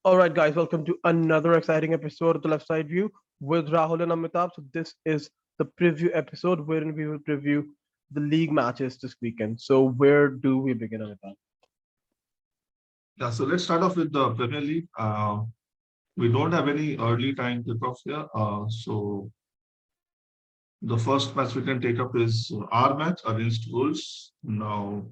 All right, guys, welcome to another exciting episode of the Left Side View with Rahul and Amitabh. So, this is the preview episode wherein we will preview the league matches this weekend. So, where do we begin, Amitabh? Yeah, so let's start off with the Premier League. We don't have any early time kickoffs here. So the first match we can take up is our match against Wolves. Now,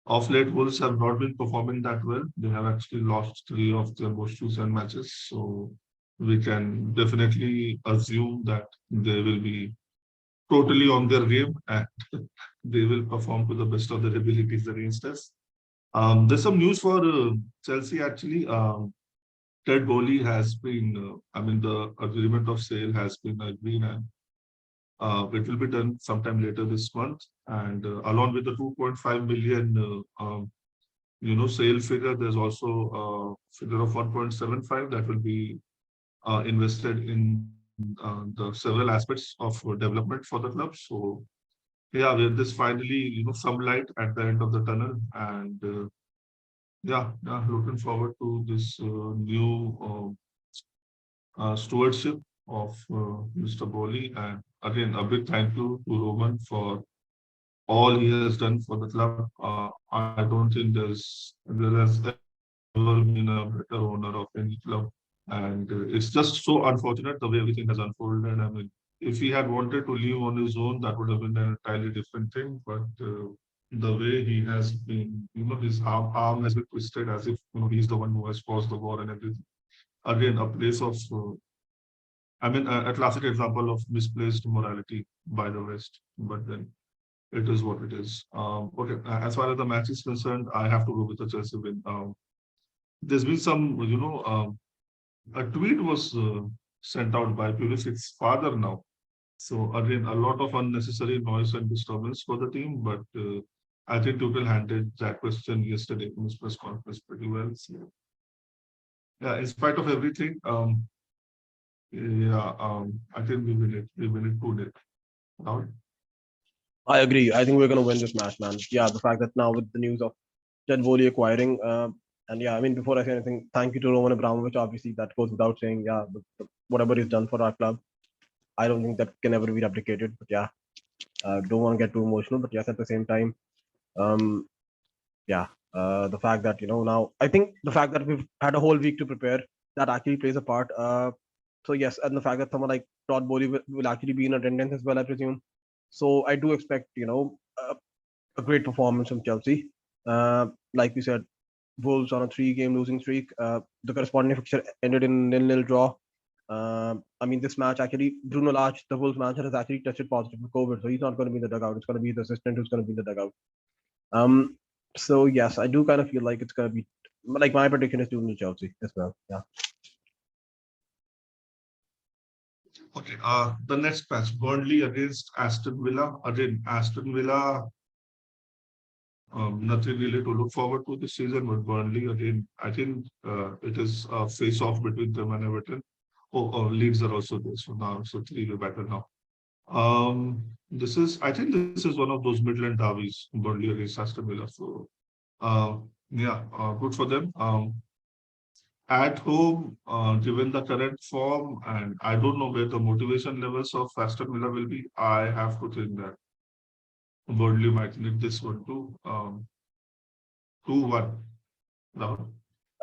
of late, Wolves have not been performing that well. They have actually lost three of their most recent matches. So we can definitely assume that they will be totally on their game and they will perform to the best of their abilities against us. There's some news for Chelsea actually. Ted Bowley has been, the agreement of sale has been agreed and it will be done sometime later this month. And along with the 2.5 million, sale figure, there's also a figure of 1.75 that will be invested in the several aspects of development for the club. So yeah, there's finally, some light at the end of the tunnel and yeah, looking forward to this new stewardship of Mr. Bowley. And again, a big thank you to Roman for all he has done for the club. I don't think there has ever been a better owner of any club. And it's just so unfortunate the way everything has unfolded. I mean, if he had wanted to leave on his own, that would have been an entirely different thing. But the way he has been, his arm has been twisted as if he's the one who has caused the war and everything. Again, a place of a classic example of misplaced morality by the West, but then it is what it is. Okay, as far as the match is concerned, I have to go with the Chelsea win. There's been some, a tweet was sent out by Pulisic's father now. So again, a lot of unnecessary noise and disturbance for the team, but I think Tuchel handled that question yesterday in his press conference pretty well. So, yeah, in spite of everything, yeah, I think we win it. We win it 2-0. Now, I agree. I think we're going to win this match, man. Yeah, the fact that now with the news of Ted Bowley acquiring, and yeah, I mean, before I say anything, thank you to Roman Abramovich. Obviously, that goes without saying. Yeah, whatever he's done for our club, I don't think that can ever be replicated. But yeah, don't want to get too emotional. But yes, at the same time, um, yeah, the fact that now I think the fact that we've had a whole week to prepare that actually plays a part. So yes, and the fact that someone like Todd Bowley will actually be in attendance as well, I presume. So I do expect a great performance from Chelsea. Like we said, Wolves on a three-game losing streak. The corresponding fixture ended in nil-nil draw. I mean, this match actually, Bruno Lage, the Wolves manager, has actually tested positive for COVID, so he's not going to be in the dugout. It's going to be the assistant who's going to be in the dugout. Um, so yes, I do kind of feel like it's going to be like my prediction is 2-0 Chelsea as well. Yeah. okay, the next match, Burnley against Aston Villa. Again, Aston Villa, nothing really to look forward to this season, but Burnley, again, I think it is a face-off between them and Everton. Oh, Leeds are also there, so now, so three way better now. I think this is one of those Midland derbies, Burnley against Aston Villa. So, uh, yeah, good for them. At home, given the current form, and I don't know where the motivation levels of Aston Villa will be, I have to think that Burnley might need this one too. 2-1. Now,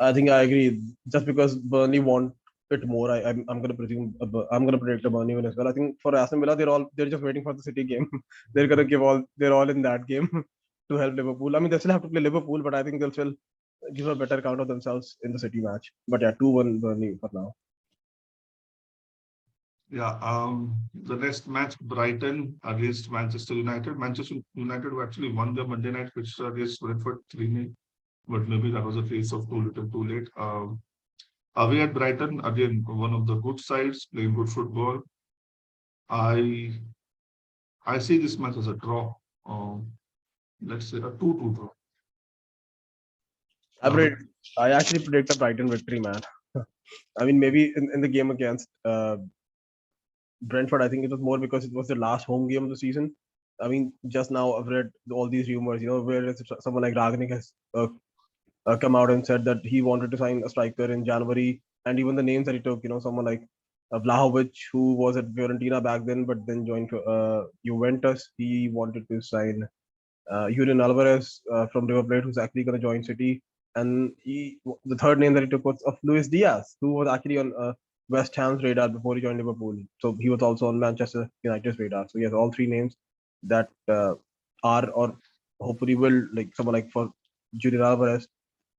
I think I agree. Just because Burnley want it more, I'm going to presume I'm going to predict a Burnley win as well. I think for Aston Villa, they're just waiting for the City game. They're going to they're all in that game to help Liverpool. I mean, they still have to play Liverpool, but I think they'll still give a better account of themselves in the City match. But yeah, 2-1 Burnley for now. yeah, the next match, Brighton against Manchester United. Manchester United who actually won their Monday night fixture against Brentford 3-0, but maybe that was a case of too little, too late. Away at Brighton, again, one of the good sides playing good football. I I see this match as a draw. Um, let's say a 2-2 draw. I Rahul. predict, I actually predict a Brighton victory, man. I mean, maybe in the game against Brentford, I think it was more because it was the last home game of the season. I mean, just now I've read all these rumors, where someone like Ragnick has come out and said that he wanted to sign a striker in January, and even the names that he took, someone like Vlahovic, who was at Fiorentina back then, but then joined Juventus. He wanted to sign Julian Alvarez from River Plate, who's actually going to join City. And the third name that he took was of Luis Diaz, who was actually on West Ham's radar before he joined Liverpool. So he was also on Manchester United's radar. So he has all three names that are or hopefully will, like someone like for Julian Alvarez.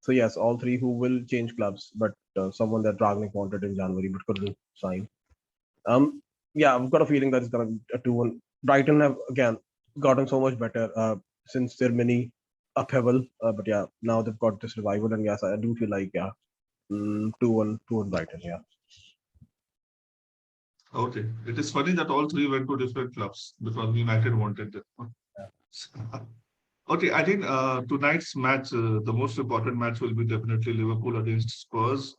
So yes, all three who will change clubs, but someone that Ragnick wanted in January but couldn't sign. Yeah, I've got a feeling that it's gonna be a 2-1. Brighton have again gotten so much better since their mini upheaval. But yeah, now they've got this revival, and yes, I do feel like 2-1, 2-1 Brighton. Yeah. Okay. It is funny that all three went to different clubs because United wanted them. Okay, I think tonight's match, the most important match will be definitely Liverpool against Spurs.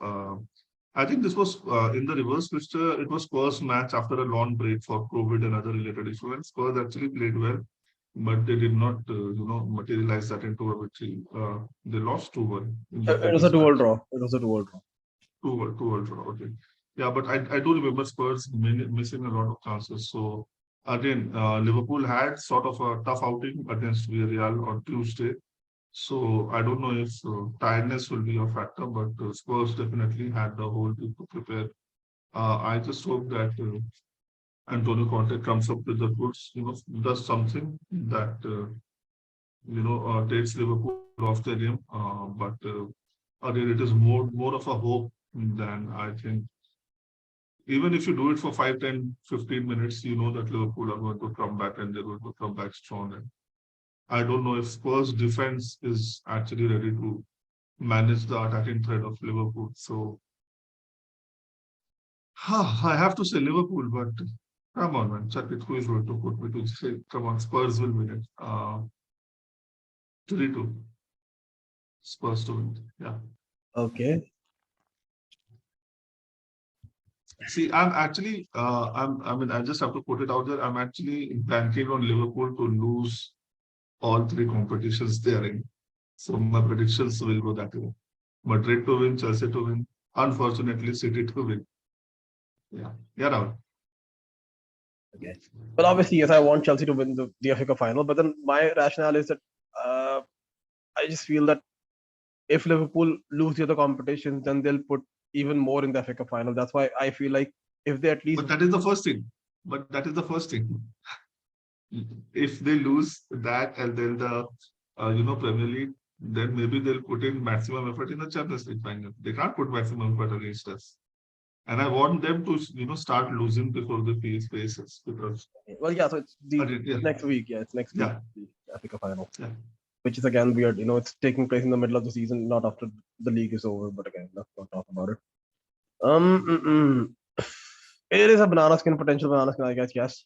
I think this was in the reverse picture. It was Spurs match after a long break for COVID and other related issues. And Spurs actually played well, but they did not, materialize that into a victory. They lost 2-1 in the It was a previous 2-2 match. draw. It was a 2-2 draw. 2-1 draw. Okay. Yeah, but I do remember Spurs missing a lot of chances. So again, Liverpool had sort of a tough outing against Villarreal on Tuesday. So I don't know if tiredness will be a factor, but Spurs definitely had the whole week to prepare. I just hope that Antonio Conte comes up with the goods, does something that takes Liverpool off the game. But again, it is more of a hope than I think. Even if you do it for 5, 10, 15 minutes, you know that Liverpool are going to come back and they're going to come back strong. And I don't know if Spurs defense is actually ready to manage the attacking threat of Liverpool. So I have to say Liverpool, but come on, man. Chakit, who is going to put me to say, come on, Spurs will win it. 3-2. Spurs to win. Yeah. Okay. See, I'm actually, I mean, I just have to put it out there. I'm actually banking on Liverpool to lose all three competitions they're in. So my predictions will go that way. Madrid to win, Chelsea to win. Unfortunately, City to win. Yeah. Yeah, Rahul. Okay. Well, obviously, yes, I want Chelsea to win the FA Cup final, but then my rationale is that I just feel that if Liverpool lose the other competitions, then they'll put even more in the FA Cup final. That's why I feel like if they at least. But that is the first thing. If they lose that and then the Premier League, then maybe they'll put in maximum effort in the Champions League final. They can't put maximum effort against us. And I want them to start losing before the phases because. Well, yeah. So it's next week. Yeah, it's next week. Yeah. The Africa final. Yeah. Which is again weird. It's taking place in the middle of the season, not after the league is over. But again, let's not talk about it. It is a potential banana skin, I guess. Yes.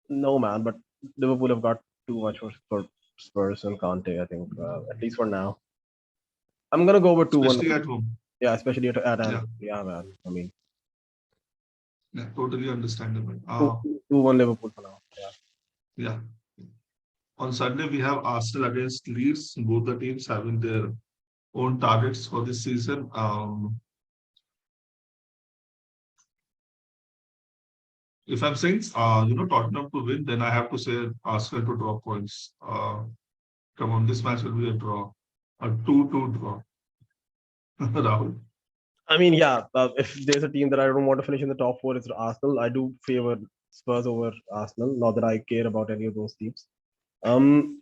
No, man. But Liverpool have got too much for Spurs and Conte. I think at least for now. I'm gonna go with 2-1. Especially at home. Yeah, especially at Anfield. Yeah, man. I mean. Yeah, totally understandable. 2-1 Liverpool for now. Yeah. Yeah. On Sunday, we have Arsenal against Leeds. Both the teams having their own targets for this season. If I'm saying, Tottenham to win, then I have to say Arsenal to draw points. Come on, this match will be a draw. A 2-2 draw. Rahul. I mean, yeah, if there's a team that I don't want to finish in the top 4, it's Arsenal. I do favor Spurs over Arsenal. Not that I care about any of those teams. I mean,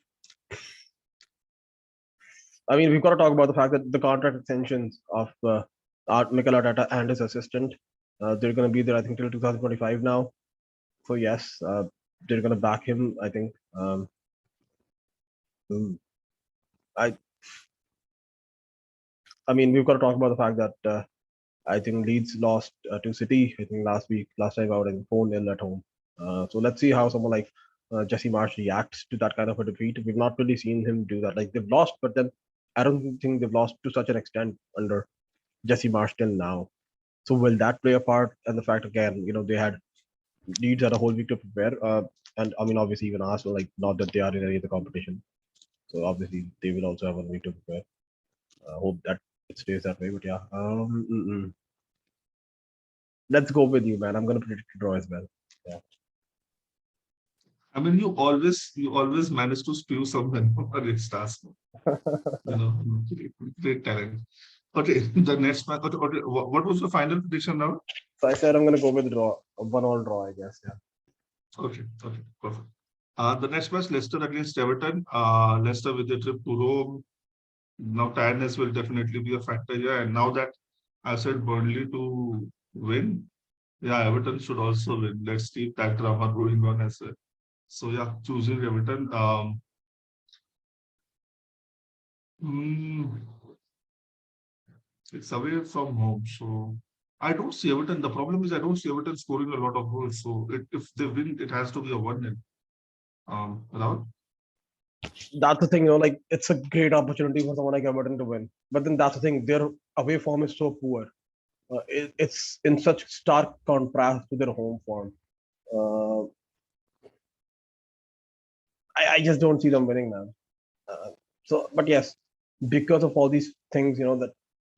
we've got to talk about the fact that the contract extensions of Mikel Arteta and his assistant, they're going to be there, I think, till 2025 now. So yes, they're going to back him, I think. I mean, we've got to talk about the fact that I think Leeds lost to City, I think last time out, in 4-0 at home. So let's see how someone like Jesse Marsch reacts to that kind of a defeat. We've not really seen him do that. Like, they've lost, but then I don't think they've lost to such an extent under Jesse Marsch till now. So will that play a part? And the fact, again, they had Leeds had a whole week to prepare. And I mean, obviously, even Arsenal, like, not that they are in any of the competition. So obviously they will also have a week to prepare. Hope that it stays that way. But yeah, let's go with you, man. I'm gonna predict a draw as well. Yeah. I mean, you always manage to spew some venom against us. You know, great talent. Okay, the next match. Okay, what was the final prediction now? So I said I'm gonna go with draw, a 1-1 draw, I guess. Yeah. Okay, perfect. The next match, Leicester against Everton. Leicester with the trip to Rome. Now tiredness will definitely be a factor here. And now that I said Burnley to win, yeah, Everton should also win. Let's keep that drama going on as well. So yeah, choosing Everton. Mm, it's away from home, so I don't see Everton. The problem is I don't see Everton scoring a lot of goals. So if they win, it has to be a 1-0. Rahul? That's the thing, like it's a great opportunity for someone like Everton to win. But then that's the thing, their away form is so poor. It's in such stark contrast to their home form. Uh, I just don't see them winning, man. But yes, because of all these things, that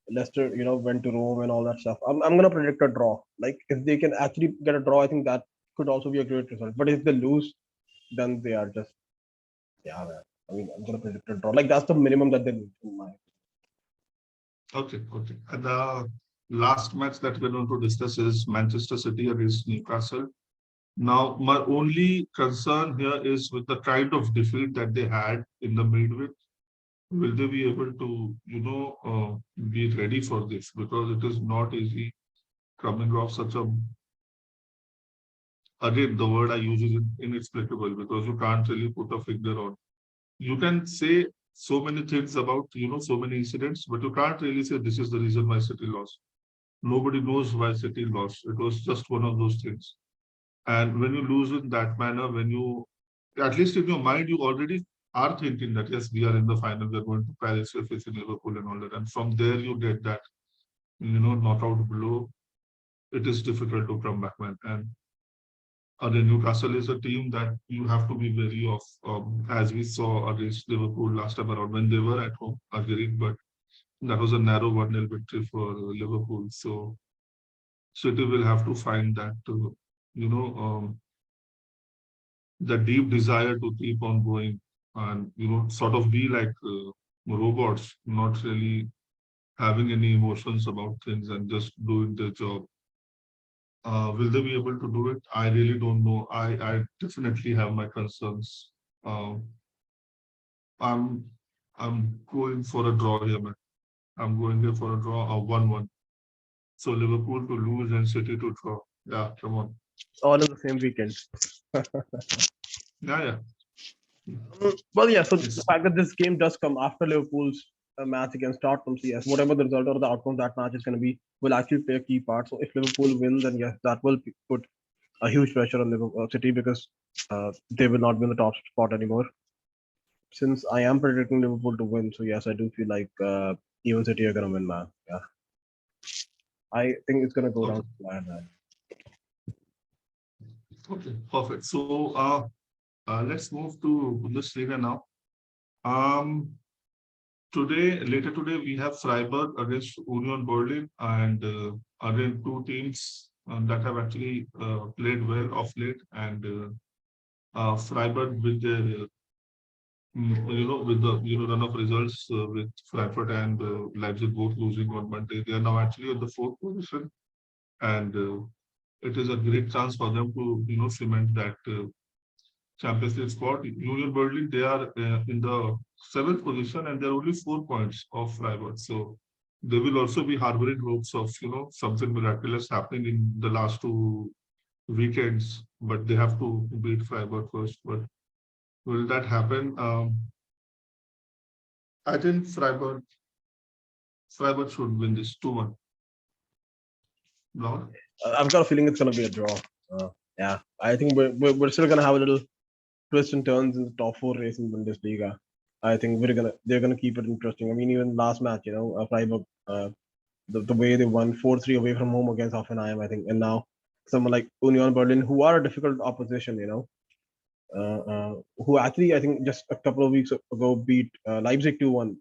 Leicester, went to Rome and all that stuff. I'm gonna predict a draw. Like if they can actually get a draw, I think that could also be a great result. But if they lose, then they are just man. I mean, I'm gonna predict a draw. Like that's the minimum that they need. Okay. And the last match that we're going to discuss is Manchester City against Newcastle. Now, my only concern here is with the kind of defeat that they had in the midweek. Will they be able to, be ready for this? Because it is not easy coming off such a, again, the word I use is inexplicable because you can't really put a finger on. You can say so many things about, so many incidents, but you can't really say this is the reason why City lost. Nobody knows why City lost. It was just one of those things. And when you lose in that manner, when you, at least in your mind, you already are thinking that, yes, we are in the final, we're going to Paris, we're facing Liverpool and all that. And from there, you get that, knockout blow. It is difficult to come back, man. And the Newcastle is a team that you have to be wary of, as we saw against Liverpool last time around when they were at home, agreed, but that was a narrow 1-0 victory for Liverpool. So City will have to find that, you know, the deep desire to keep on going and, sort of be like robots, not really having any emotions about things and just doing their job. Will they be able to do it? I really don't know. I definitely have my concerns. Uh, I'm I'm going for a draw here, man. I'm going here for a draw, a 1-1. So Liverpool to lose and City to draw. Yeah, come on. All in the same weekend. Yeah. Well, yeah. So the It's fact that this game does come after Liverpool's match against Tottenham, so yes, whatever the result or the outcome of that match is going to be, will actually play a key part. So if Liverpool wins, then yes, that will put a huge pressure on Liverpool City because they will not be in the top spot anymore. Since I am predicting Liverpool to win, so yes, I do feel like even City are going to win, man. Yeah, I think it's going to go down okay. to the wire, man. Okay, perfect. So let's move to Bundesliga now. Um, later today, we have Freiburg against Union Berlin, and again two teams that have actually played well of late, and Freiburg with the with the run of results with Frankfurt and Leipzig both losing on Monday, they are now actually in the fourth position, and it is a great chance for them to cement that Champions League spot. Union Berlin, they are in the seventh position and they're only 4 points off Freiburg. So they will also be harboring hopes of something miraculous happening in the last two weekends, but they have to beat Freiburg first. But will that happen? I think Freiburg should win this 2-1. No? I've got a feeling it's going to be a draw. Yeah, I think we're still going to have a little twists and turns in the top four race in Bundesliga. I think they're gonna keep it interesting. I mean, even last match, Freiburg, the way they won 4-3 away from home against Hoffenheim, I think, and now someone like Union Berlin, who are a difficult opposition, who actually I think just a couple of weeks ago beat Leipzig 2-1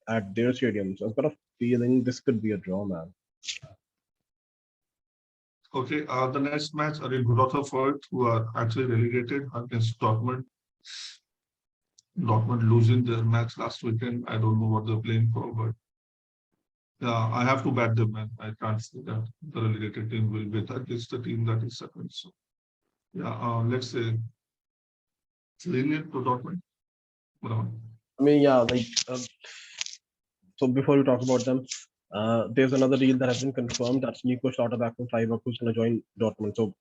at their stadium. So I've got a feeling this could be a draw, man. Okay, the next match are in Rutherford, who are actually relegated against Dortmund. Dortmund losing their match last weekend. I don't know what they're playing for, but yeah, I have to back them, man. I can't say that the relegated team will beat against the team that is second. So yeah, let's say 3-0 to Dortmund. Brown. I mean, yeah, like so. Before we talk about them, there's another deal that has been confirmed. That's Nico Schlotterbeck from Freiburg, who's going to join Dortmund. So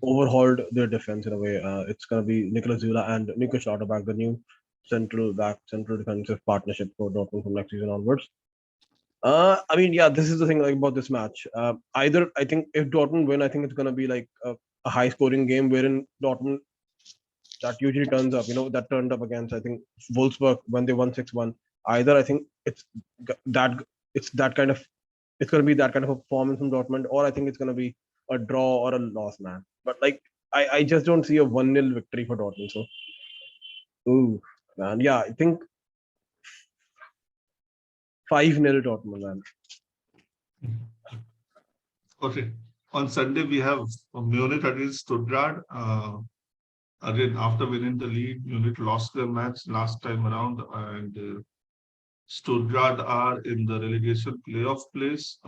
overhauled their defense in a way. It's going to be Nicolas Zula and Nico Schlotterbeck, the new central defensive partnership for Dortmund from next season onwards. I mean, yeah, this is the thing like about this match. Either I think if Dortmund win, I think it's gonna be like a high scoring game wherein Dortmund that usually turns up. You know, that turned up against I think Wolfsburg when they won 6-1. Either I think that it's that kind of it's gonna be that kind of a performance from Dortmund, or I think it's gonna be a draw or a loss, man. But like I just don't see a 1-0 victory for Dortmund. So, ooh, man, yeah, I think 5-0 Dortmund, man. Okay. On Sunday, we have Munich against Stuttgart. Again, after winning the league, Munich lost their match last time around, and Stuttgart are in the relegation playoff place.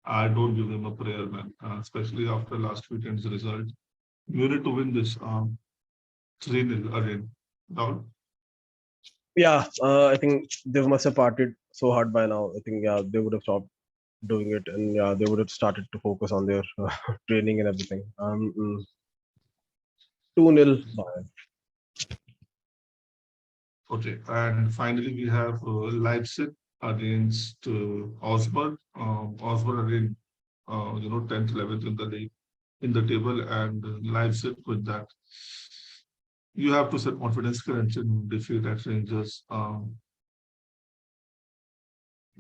I don't give them a prayer, man, especially after last weekend's result. Munich to win this 3-0 again. Down. Yeah, I think they must have partied so hard by now. I think yeah, they would have stopped doing it, and yeah, they would have started to focus on their training and everything. 2-0 Bayern. Okay, and finally we have Leipzig against Augsburg. Augsburg again, 10th, 11th in the league, in the table, and Leipzig with that. You have to set confidence current in defeat at Rangers.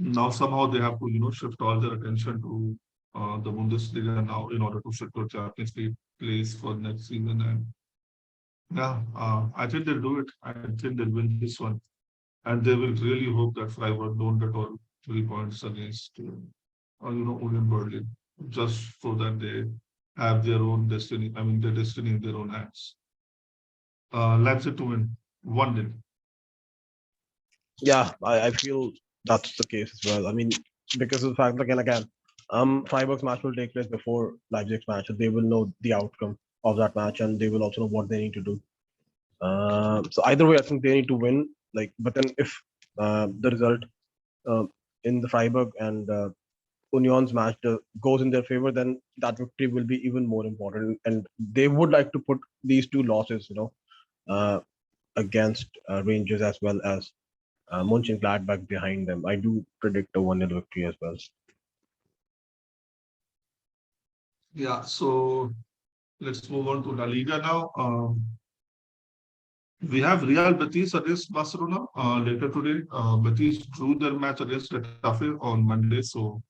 Now somehow they have to, shift all their attention to the Bundesliga now in order to secure Champions League place for next season. And yeah, I think they'll do it. I think they'll win this one. And they will really hope that Freiburg don't get all 3 points against, Union Berlin, just so that they have their own destiny. I mean, their destiny in their own hands. Leipzig to win 1-0. Yeah, I feel that's the case as well. I mean, because of the fact again, Freiburg's match will take place before Leipzig's match, so they will know the outcome of that match, and they will also know what they need to do. So either way, I think they need to win. Like, but then if the result uh, in the Freiburg and Union's match goes in their favor, then that victory will be even more important. And they would like to put these two losses, against Rangers as well as Mönchengladbach behind them. I do predict a 1-0 victory as well. Yeah, so let's move on to La Liga now. We have Real Betis against Barcelona later today. Betis drew their match against Getafe on Monday. So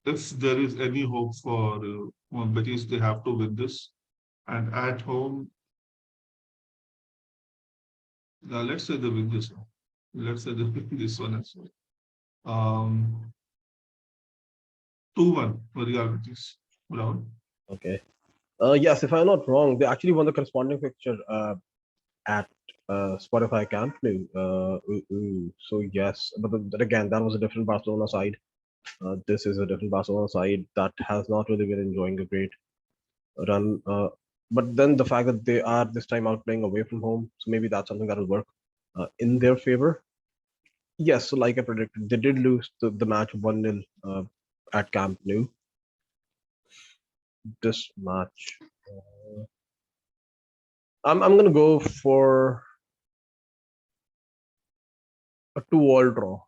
if there is any hope for Betis, they have to win this. And at home, let's say they win this one. Let's say they win this one as well. 2-1 for Real Betis. Brown. Okay. Yes, if I'm not wrong, they actually won the corresponding fixture at Spotify Camp Nou. So yes, but again, that was a different Barcelona side. This is a different Barcelona side that has not really been enjoying a great run. But then the fact that they are this time out playing away from home, so maybe that's something that will work in their favor. Yes, so like I predicted, they did lose the match 1-0 at Camp Nou. This match, I'm gonna go for a 2-all draw.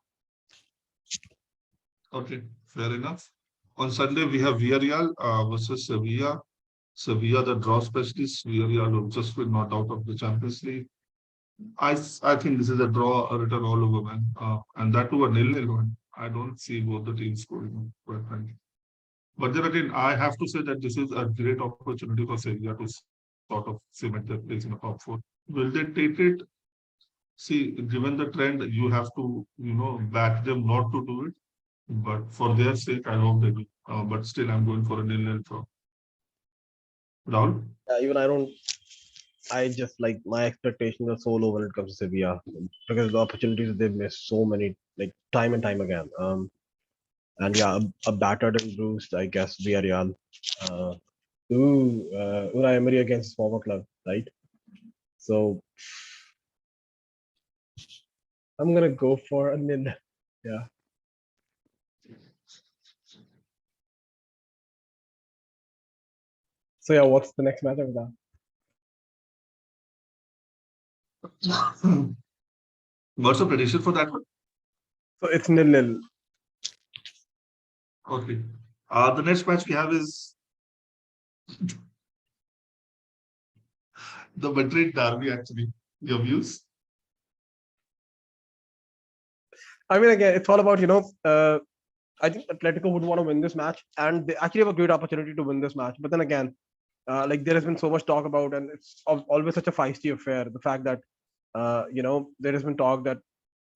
Okay, fair enough. On Sunday, we have Villarreal versus Sevilla. Sevilla, the draw specialist. Villarreal will just been knocked out of the Champions League. I think this is a draw written all over, man. And that too a 0-0 one. I don't see both the teams scoring, quite frankly. But then again, I have to say that this is a great opportunity for Sevilla to sort of cement their place in the top four. Will they take it? See, given the trend, you have to, back them not to do it. But for their sake, I hope they do. But still, I'm going for a nil-nil draw. Rahul? Even I don't. I just like my expectations are so low when it comes to Sevilla because the opportunities they've missed so many, like time and time again. And yeah, a battered and bruised, I guess, Villarreal. Uh, Unai Emery against his former club, right? So I'm gonna go for a nil. Yeah. So yeah, what's the next match of that? What's the prediction for that one? So it's nil. Okay. The next match we have is the Madrid derby, actually. Your views? I mean, again, it's all about I think Atletico would want to win this match, and they actually have a great opportunity to win this match. But then again, like there has been so much talk about, and it's always such a feisty affair. The fact that there has been talk that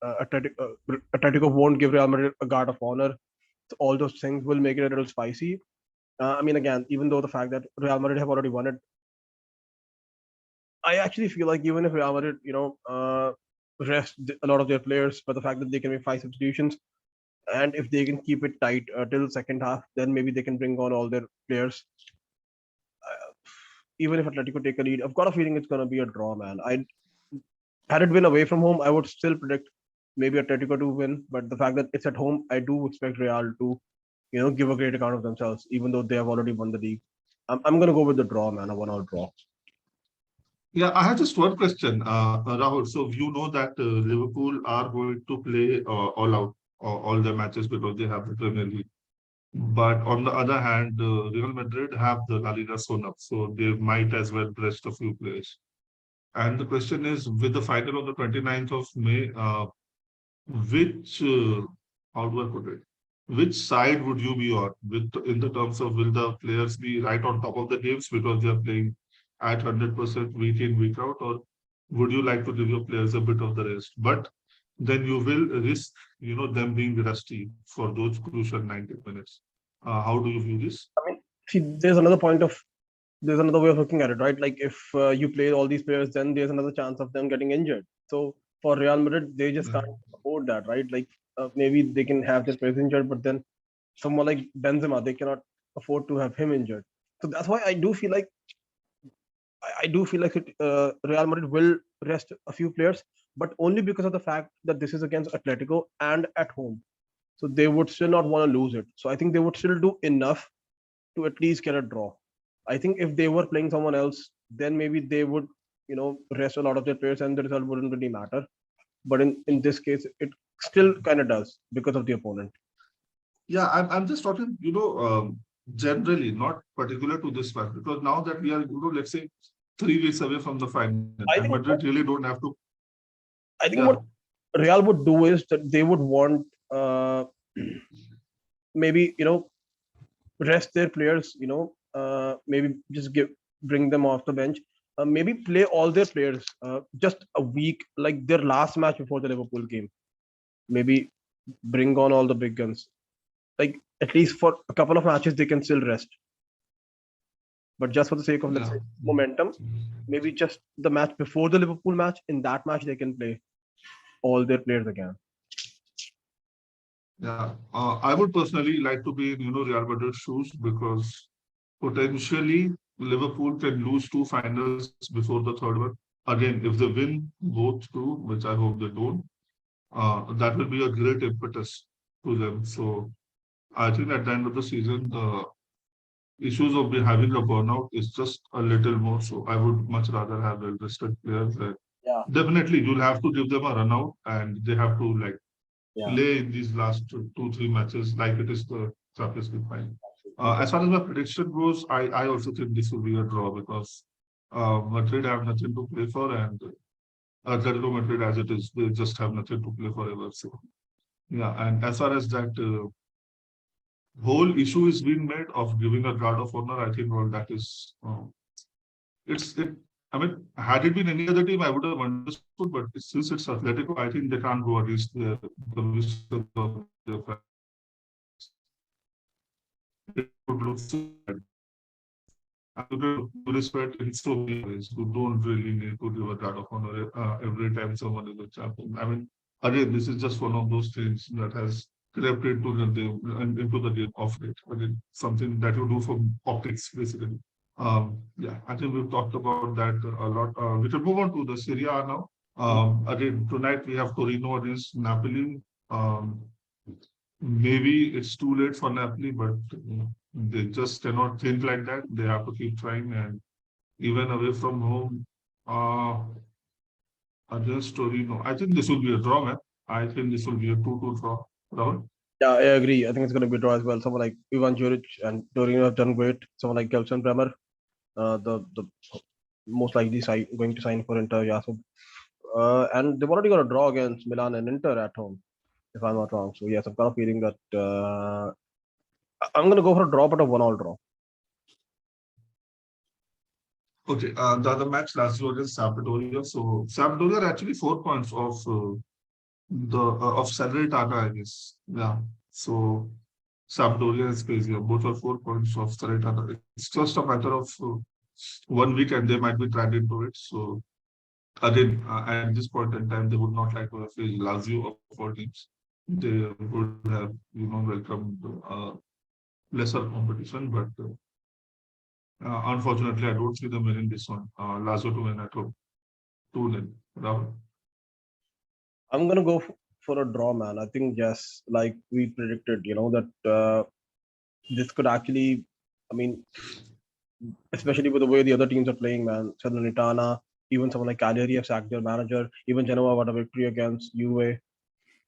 Atletico won't give Real Madrid a guard of honor. So all those things will make it a little spicy. I mean, again, even though the fact that Real Madrid have already won it, I actually feel like even if Real Madrid, rest a lot of their players, but the fact that they can make 5 substitutions, and if they can keep it tight till second half, then maybe they can bring on all their players. Even if Atletico take a lead, I've got a feeling it's going to be a draw, man. I had it been away from home, I would still predict maybe Atletico to win, but the fact that it's at home, I do expect Real to, give a great account of themselves, even though they have already won the league. I'm going to go with the draw, man, a 1-all draw. Yeah, I have just one question, Rahul. So you know that Liverpool are going to play all out all their matches because they have the Premier League. But on the other hand, Real Madrid have the La Liga sewn up, so they might as well rest a few players. And the question is, with the final on the 29th of May, which, how do I put it? Which side would you be on with in the terms of will the players be right on top of the games because they are playing at 100% week in, week out, or would you like to give your players a bit of the rest? But then you will risk, them being rusty for those crucial 90 minutes. How do you view this? I mean, see, there's another way of looking at it, right? Like if you play all these players, then there's another chance of them getting injured. So for Real Madrid, they just Yeah. can't afford that, right? Like maybe they can have their players injured, but then someone like Benzema, they cannot afford to have him injured. So that's why I do feel like Real Madrid will rest a few players, but only because of the fact that this is against Atletico and at home. So they would still not want to lose it. So I think they would still do enough to at least get a draw. I think if they were playing someone else, then maybe they would, rest a lot of their players and the result wouldn't really matter. But in this case, it still kind of does because of the opponent. Yeah, I'm just talking, generally, not particular to this match, because now that we are, let's say 3 weeks away from the final, I and think Madrid really don't have to. I think Yeah, what Real would do is that they would want maybe rest their players. Maybe just bring them off the bench. Maybe play all their players just a week, like their last match before the Liverpool game. Maybe bring on all the big guns. Like at least for a couple of matches, they can still rest. But just for the sake of let's yeah, say momentum, maybe just the match before the Liverpool match. In that match, they can play all their players again. yeah. I would personally like to be in, Real Madrid shoes because potentially Liverpool can lose two finals before the third one. Again, if they win both two, which I hope they don't, that will be a great impetus to them. So I think at the end of the season, the issues of having a burnout is just a little more. So I would much rather have well-rested players. Yeah, Definitely, you'll have to give them a run out, and they have to like yeah. play in these last two, 3 matches like it is the Champions League final. As far as my prediction goes, I also think this will be a draw because Madrid have nothing to play for, and Atletico Madrid as it is, they just have nothing to play for ever. So yeah, and as far as that whole issue is being made of giving a guard of honor. I think well, that is it's it. I mean, had it been any other team, I would have understood. But since it's Atletico, I think they can't go against the wishes of their fans. It would look so bad. And to respect it's so many ways. You don't really need to give a guard of honor every time someone is a champion. I mean, again, this is just one of those things that has crept into the game into the game of it. Again, something that you do for optics, basically. Yeah, I think we've talked about that a lot. We can move on to the Serie A now. Again, tonight we have Torino against Napoli. Um, Maybe it's too late for Napoli, but they just cannot think like that. They have to keep trying, and even away from home, uh, against Torino, I think this will be a draw, man. I think this will be a 2-2 draw. Rahul? Yeah, I agree. I think it's going to be a draw as well. Someone like Ivan Juric and Torino have done great. Someone like Gelson Bremer, the most likely going to sign for Inter. Yeah, so and they've already got a draw against Milan and Inter at home, if I'm not wrong. So yes, I'm kind of feeling that I'm going to go for a draw, but a 1-all draw. Okay, the other match, Lazio against Sampdoria. So Sampdoria are actually 4 points of Salernitana, I guess. Yeah. So Sampdoria and Spezia, both are 4 points of Salernitana. It's just a matter of 1 week, and they might be dragged into it. So again, at this point in time, they would not like to have faced Lazio of all teams. They would have, welcomed lesser competition, but unfortunately, I don't see them winning this one. Lazio to win at home, 2-0. Rahul? I'm going to go for a draw, man. I think, yes, like we predicted, that this could actually, I mean, especially with the way the other teams are playing, man. Salernitana, even someone like Cagliari have sacked their manager. Even Genoa got a victory against Juve.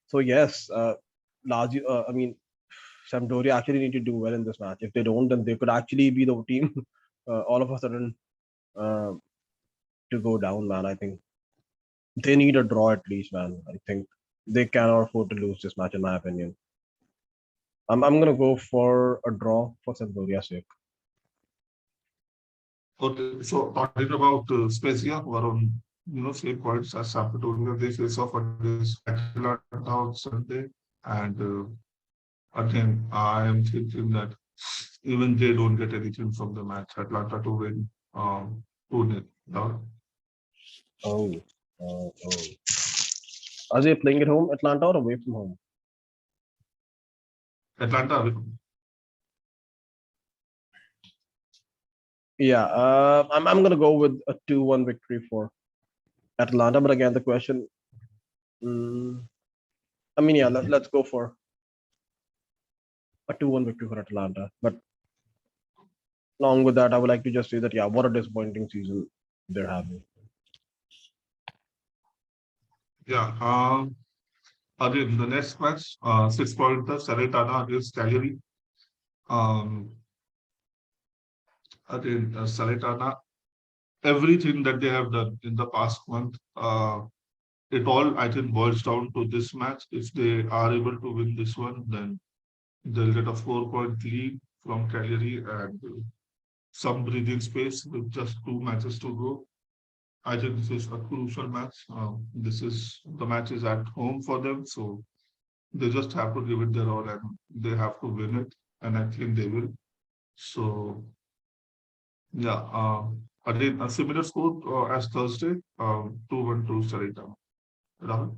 So yes, Lazio. I mean, Sampdoria actually need to do well in this match. If they don't, then they could actually be the team all of a sudden uh, to go down, man. I think they need a draw at least, man. I think they cannot afford to lose this match, in my opinion. I'm gonna go for a draw for Sampdoria's sake. Okay, so talking about Spezia, who are on same points as Sampdoria, they face off against Atalanta on Sunday, and again, I am thinking that even they don't get anything from the match. Atlanta to win 2-0. Now, Oh, oh. Are they playing at home, Atlanta, or away from home? Atlanta, Yeah, I'm gonna go with a 2-1 victory for Atlanta. But again, the question, mm, I mean, yeah, let's go for a 2-1 victory for Atlanta. But along with that, I would like to just say that, yeah, what a disappointing season they're having. yeah. Again, the next match, 6 pointer, Salernitana against Cagliari. Um, again, Salernitana, everything that they have done in the past month, it all I think boils down to this match. If they are able to win this one, then they'll get a 4 point lead from Cagliari and some breathing space with just 2 matches to go. I think this is a crucial match. This is the match is at home for them, so they just have to give it their all and they have to win it, and I think they will. So yeah, again a similar score as Thursday, 2-1 to Sarita. Rahul?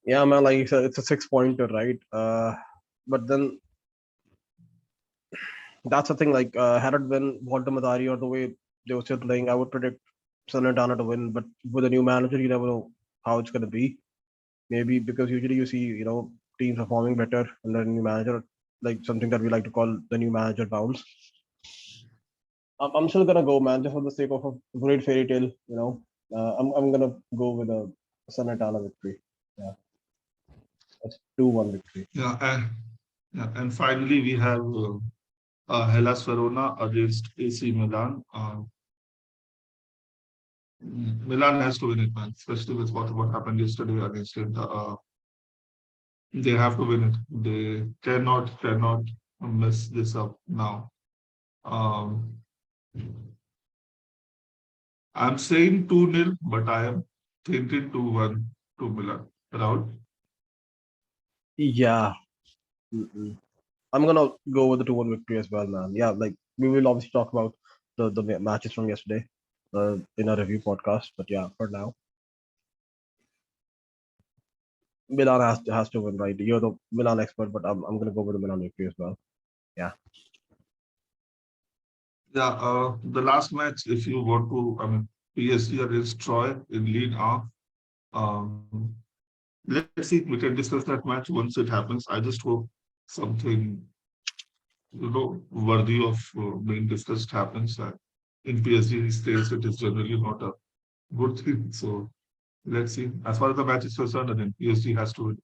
Yeah, man, like you said, it's a 6 pointer, right? But then that's the thing. Like, had it been Walter Matari or the way they were still playing, I would predict Salernitana to win. But with a new manager, you never know how it's gonna be. Maybe because usually you see, teams performing better under a new manager, like something that we like to call the new manager bounce. I'm still gonna go, man, just for the sake of a great fairy tale. I'm gonna go with a Salernitana victory. Yeah, that's 2-1 victory. Yeah, and finally we have Hellas Verona against AC Milan. Milan has to win it, man, especially with what happened yesterday against Inter. They have to win it. They cannot mess this up now. Um, I'm saying 2-0, but I am thinking 2-1 to Milan. Rahul? Yeah. Mm-mm. I'm gonna go with the 2-1 victory as well, man. Yeah, like we will obviously talk about the matches from yesterday in a review podcast. But yeah, for now, Milan has to win, right? You're the Milan expert, but I'm gonna go with the Milan victory as well. Yeah. Yeah, the last match, if you want to, I mean, PSG against Troy in League A. Um, let's see, we can discuss that match once it happens. I just hope something, worthy of being discussed happens. In PSG stays, it is generally not a good thing. So let's see. As far as the match is concerned, then PSG has to win.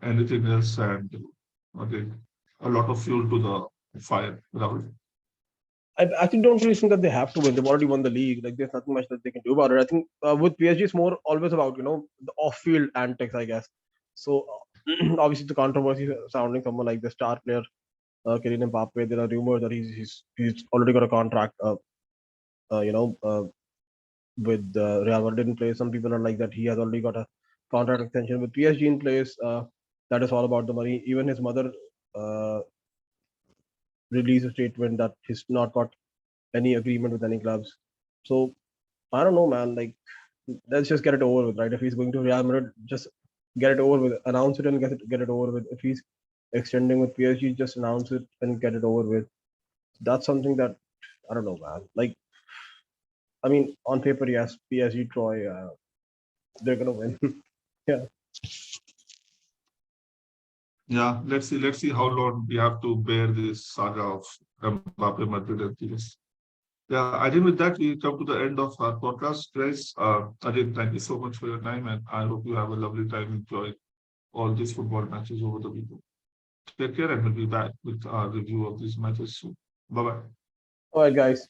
Anything else, and okay, a lot of fuel to the fire, Rahul. I actually don't really think that they have to win. They've already won the league. Like there's nothing much that they can do about it. I think with PSG, it's more always about the off-field antics, I guess. So obviously the controversy surrounding someone like the star player Kylian Mbappe. There are rumors that he's already got a contract. Uh, you know, uh, with Real Madrid in place. Some people are like that he has already got a contract extension with PSG in place. That is all about the money. Even his mother uh, released a statement that he's not got any agreement with any clubs. So I don't know, man. Like, let's just get it over with, right? If he's going to Real Madrid, just get it over with. Announce it and get it over with. If he's extending with PSG, just announce it and get it over with. That's something that I don't know, man. Like, I mean, on paper, yes, PSG, Troy, they're gonna win. Yeah. Yeah, let's see how long we have to bear this saga of Mbappe, Madrid, and PSG. Yeah, I think with that we come to the end of our podcast, guys. Again, thank you so much for your time, and I hope you have a lovely time enjoying all these football matches over the weekend. Take care, and we'll be back with our review of these matches soon. Bye bye. All right, guys.